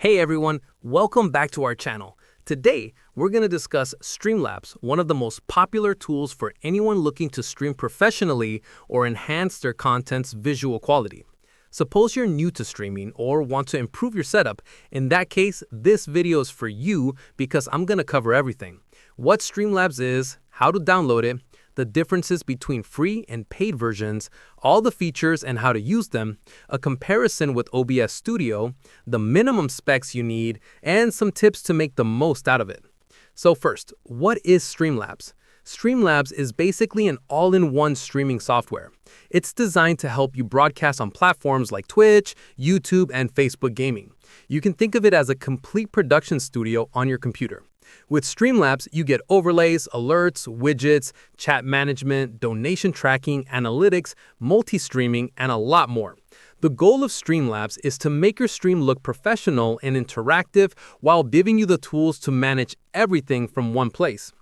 Hey everyone, welcome back to our channel. Today, we're going to discuss Streamlabs, one of the most popular tools for anyone looking to stream professionally or enhance their content's visual quality. Suppose you're new to streaming or want to improve your setup. In that case, this video is for you because I'm going to cover everything. What Streamlabs is, how to download it, the differences between free and paid versions, all the features and how to use them, a comparison with OBS Studio, the minimum specs you need, and some tips to make the most out of it. So first, what is Streamlabs? Streamlabs is basically an all-in-one streaming software. It's designed to help you broadcast on platforms like Twitch, YouTube, and Facebook Gaming. You can think of it as a complete production studio on your computer. With Streamlabs, you get overlays, alerts, widgets, chat management, donation tracking, analytics, multi-streaming, and a lot more. The goal of Streamlabs is to make your stream look professional and interactive while giving you the tools to manage everything from one place.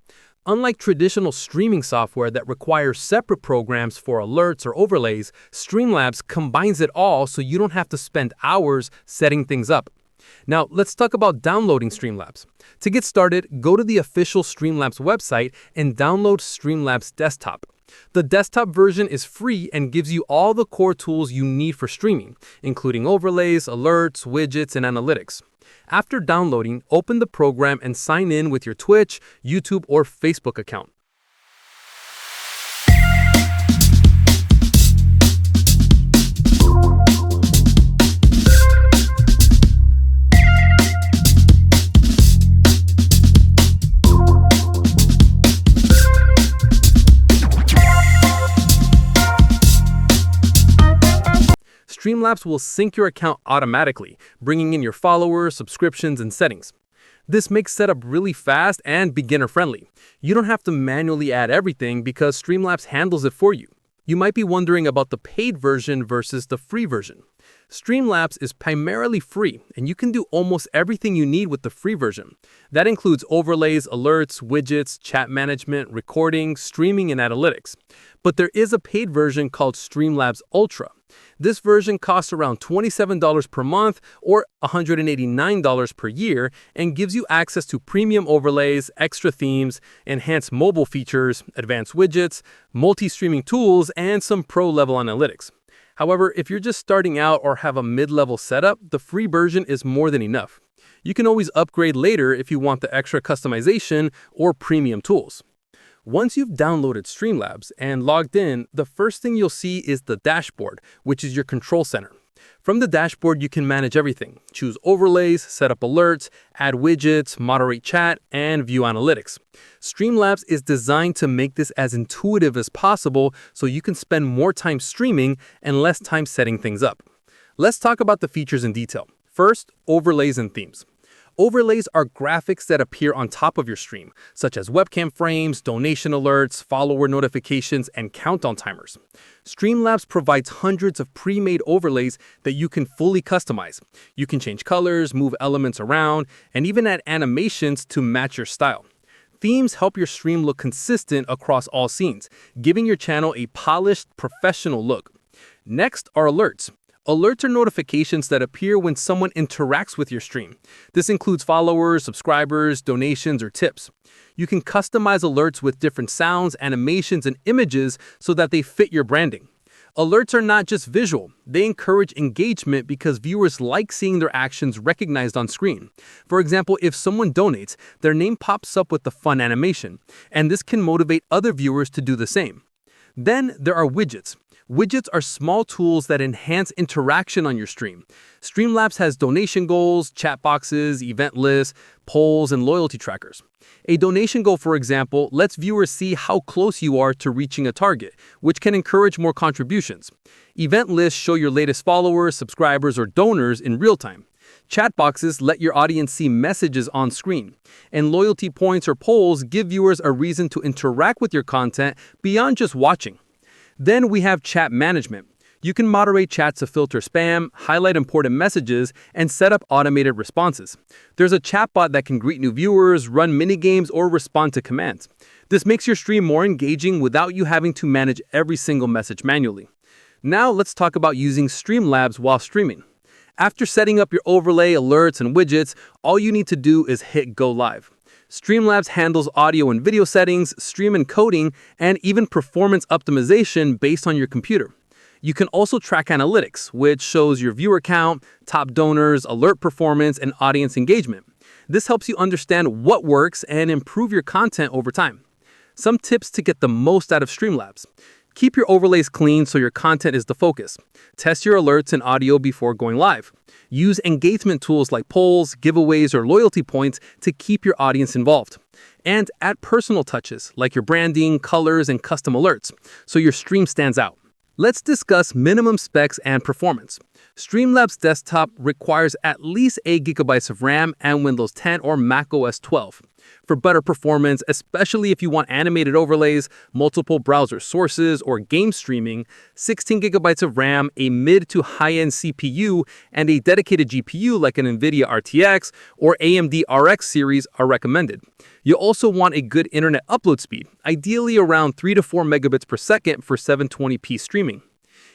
Unlike traditional streaming software that requires separate programs for alerts or overlays, Streamlabs combines it all so you don't have to spend hours setting things up. Now, let's talk about downloading Streamlabs. To get started, go to the official Streamlabs website and download Streamlabs Desktop. The desktop version is free and gives you all the core tools you need for streaming, including overlays, alerts, widgets, and analytics. After downloading, open the program and sign in with your Twitch, YouTube, or Facebook account. Streamlabs will sync your account automatically, bringing in your followers, subscriptions, and settings. This makes setup really fast and beginner-friendly. You don't have to manually add everything because Streamlabs handles it for you. You might be wondering about the paid version versus the free version. Streamlabs is primarily free, and you can do almost everything you need with the free version. That includes overlays, alerts, widgets, chat management, recording, streaming, and analytics. But there is a paid version called Streamlabs Ultra. This version costs around $27 per month or $189 per year and gives you access to premium overlays, extra themes, enhanced mobile features, advanced widgets, multi-streaming tools, and some pro-level analytics. However, if you're just starting out or have a mid-level setup, the free version is more than enough. You can always upgrade later if you want the extra customization or premium tools. Once you've downloaded Streamlabs and logged in, the first thing you'll see is the dashboard, which is your control center. From the dashboard, you can manage everything. Choose overlays, set up alerts, add widgets, moderate chat, and view analytics. Streamlabs is designed to make this as intuitive as possible so you can spend more time streaming and less time setting things up. Let's talk about the features in detail. First, overlays and themes. Overlays are graphics that appear on top of your stream, such as webcam frames, donation alerts, follower notifications, and countdown timers. Streamlabs provides hundreds of pre-made overlays that you can fully customize. You can change colors, move elements around, and even add animations to match your style. Themes help your stream look consistent across all scenes, giving your channel a polished, professional look. Next are alerts. Alerts are notifications that appear when someone interacts with your stream. This includes followers, subscribers, donations, or tips. You can customize alerts with different sounds, animations, and images so that they fit your branding. Alerts are not just visual. They encourage engagement because viewers like seeing their actions recognized on screen. For example, if someone donates, their name pops up with the fun animation, and this can motivate other viewers to do the same. Then there are widgets. Widgets are small tools that enhance interaction on your stream. Streamlabs has donation goals, chat boxes, event lists, polls, and loyalty trackers. A donation goal, for example, lets viewers see how close you are to reaching a target, which can encourage more contributions. Event lists show your latest followers, subscribers, or donors in real time. Chat boxes let your audience see messages on screen. And loyalty points or polls give viewers a reason to interact with your content beyond just watching. Then we have chat management. You can moderate chats to filter spam, highlight important messages, and set up automated responses. There's a chatbot that can greet new viewers, run mini-games, or respond to commands. This makes your stream more engaging without you having to manage every single message manually. Now let's talk about using Streamlabs while streaming. After setting up your overlay, alerts, and widgets, all you need to do is hit Go Live. Streamlabs handles audio and video settings, stream encoding, and even performance optimization based on your computer. You can also track analytics, which shows your viewer count, top donors, alert performance, and audience engagement. This helps you understand what works and improve your content over time. Some tips to get the most out of Streamlabs. Keep your overlays clean so your content is the focus. Test your alerts and audio before going live. Use engagement tools like polls, giveaways, or loyalty points to keep your audience involved. And add personal touches like your branding, colors, and custom alerts so your stream stands out. Let's discuss minimum specs and performance. Streamlabs Desktop requires at least 8 GB of RAM and Windows 10 or macOS 12. For better performance, especially if you want animated overlays, multiple browser sources, or game streaming, 16 GB of RAM, a mid to high-end CPU, and a dedicated GPU like an NVIDIA RTX or AMD RX series are recommended. You also want a good internet upload speed, ideally around 3 to 4 megabits per second for 720p streaming.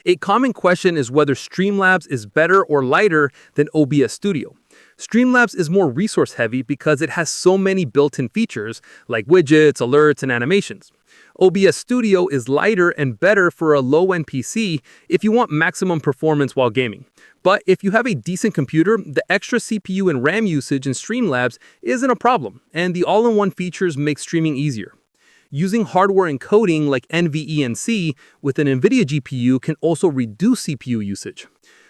A common question is whether Streamlabs is better or lighter than OBS Studio. Streamlabs is more resource-heavy because it has so many built-in features like widgets, alerts, and animations. OBS Studio is lighter and better for a low-end PC if you want maximum performance while gaming. But if you have a decent computer, the extra CPU and RAM usage in Streamlabs isn't a problem, and the all-in-one features make streaming easier. Using hardware encoding like NVENC with an NVIDIA GPU can also reduce CPU usage.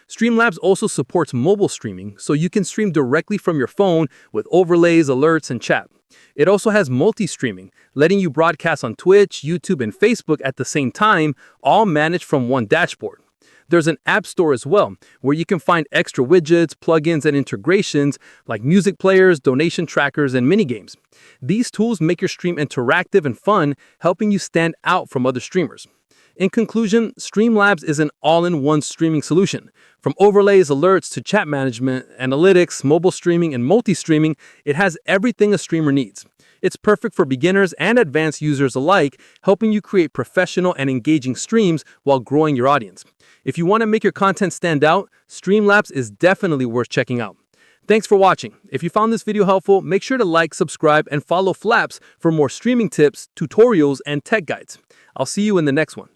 Streamlabs also supports mobile streaming, so you can stream directly from your phone with overlays, alerts, and chat. It also has multi-streaming, letting you broadcast on Twitch, YouTube, and Facebook at the same time, all managed from one dashboard. There's an app store as well, where you can find extra widgets, plugins, and integrations like music players, donation trackers, and minigames. These tools make your stream interactive and fun, helping you stand out from other streamers. In conclusion, Streamlabs is an all-in-one streaming solution. From overlays, alerts, to chat management, analytics, mobile streaming, and multi-streaming, it has everything a streamer needs. It's perfect for beginners and advanced users alike, helping you create professional and engaging streams while growing your audience. If you want to make your content stand out, Streamlabs is definitely worth checking out. Thanks for watching. If you found this video helpful, make sure to like, subscribe, and follow Flaps for more streaming tips, tutorials, and tech guides. I'll see you in the next one.